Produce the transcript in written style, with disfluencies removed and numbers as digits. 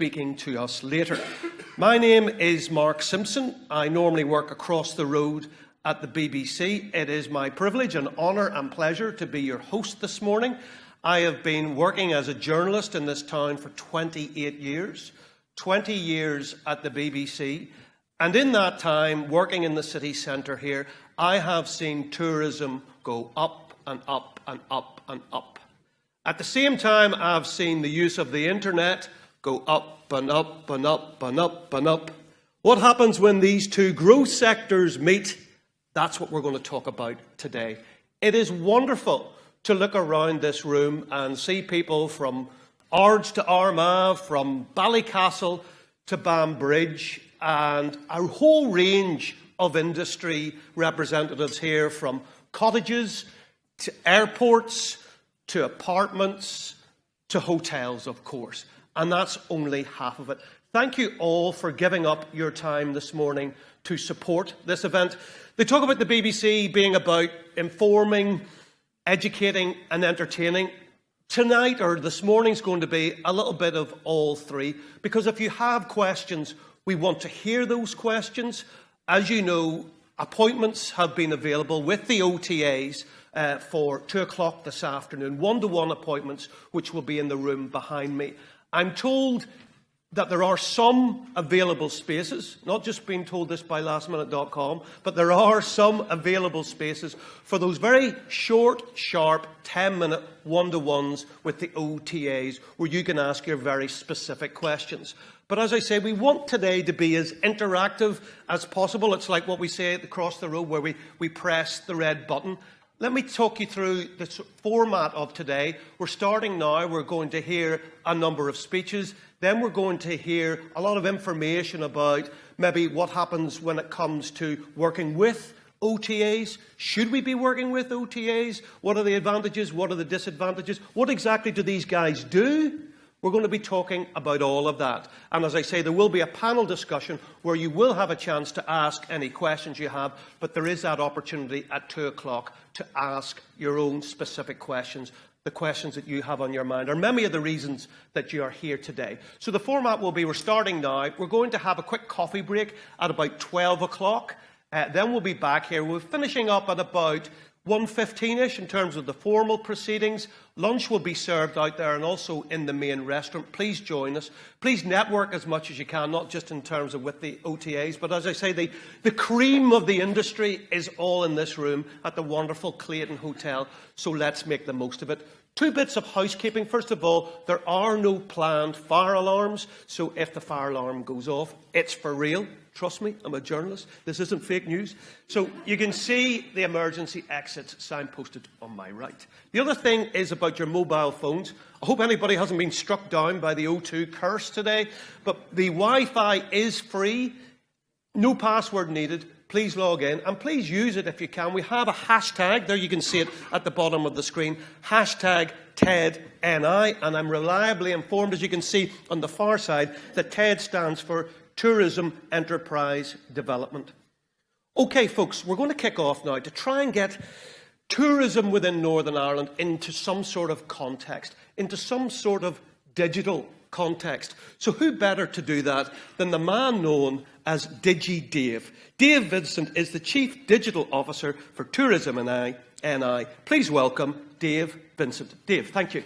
speaking to us later. My name is Mark Simpson. I normally work across the road at the BBC. It is my privilege and honour and pleasure to be your host this morning. I have been working as a journalist in this town for 28 years, 20 years at the BBC, and in that time, working in the city centre here, I have seen tourism go up and up and up and up. At the same time, I've seen the use of the internet go up and up and up and up and up. What happens when these two growth sectors meet? That's what we're going to talk about today. It is wonderful to look around this room and see people from Ards to Armagh, from Ballycastle to Banbridge, and a whole range of industry representatives here, from cottages to airports to apartments to hotels, of course. And that's only half of it. Thank you all for giving up your time this morning to support this event. They talk about the BBC being about informing, educating and entertaining. Tonight, or this morning, is going to be a little bit of all three, because if you have questions, we want to hear those questions. As you know, appointments have been available with the OTAs for 2 o'clock this afternoon, one-to-one appointments, which will be in the room behind me. I'm told that there are some available spaces, not just being told this by lastminute.com, but there are some available spaces for those very short, sharp, 10-minute one-to-ones with the OTAs, where you can ask your very specific questions. But as I say, we want today to be as interactive as possible. It's like what we say across the road, where we press the red button. Let me talk you through the format of today. We're starting now. We're going to hear a number of speeches. Then we're going to hear a lot of information about maybe what happens when it comes to working with OTAs. Should we be working with OTAs? What are the advantages? What are the disadvantages? What exactly do these guys do? We're going to be talking about all of that. And as I say, there will be a panel discussion where you will have a chance to ask any questions you have, but there is that opportunity at 2 o'clock to ask your own specific questions, the questions that you have on your mind, or many of the reasons that you are here today. So the format will be, we're starting now. We're going to have a quick coffee break at about 12 o'clock. Then we'll be back here. We're finishing up at about 1:15ish in terms of the formal proceedings. Lunch will be served out there and also in the main restaurant. Please join us. Please network as much as you can, not just in terms of with the OTAs, but as I say, the cream of the industry is all in this room at the wonderful Clayton Hotel, so let's make the most of it. 2 bits of housekeeping. First of all, there are no planned fire alarms, so if the fire alarm goes off, it's for real. Trust me, I'm a journalist. This isn't fake news. So you can see the emergency exits signposted on my right. The other thing is about your mobile phones. I hope anybody hasn't been struck down by the O2 curse today, but the Wi-Fi is free. No password needed. Please log in, and please use it if you can. We have a hashtag, there you can see it at the bottom of the screen, hashtag TEDNI, and I'm reliably informed, as you can see on the far side, that TED stands for Tourism Enterprise Development. Okay, folks, we're going to kick off now to try and get tourism within Northern Ireland into some sort of context, into some sort of digital context. So who better to do that than the man known as Digi Dave? Dave Vincent is the Chief Digital Officer for Tourism NI. Please welcome Dave Vincent. Dave, thank you.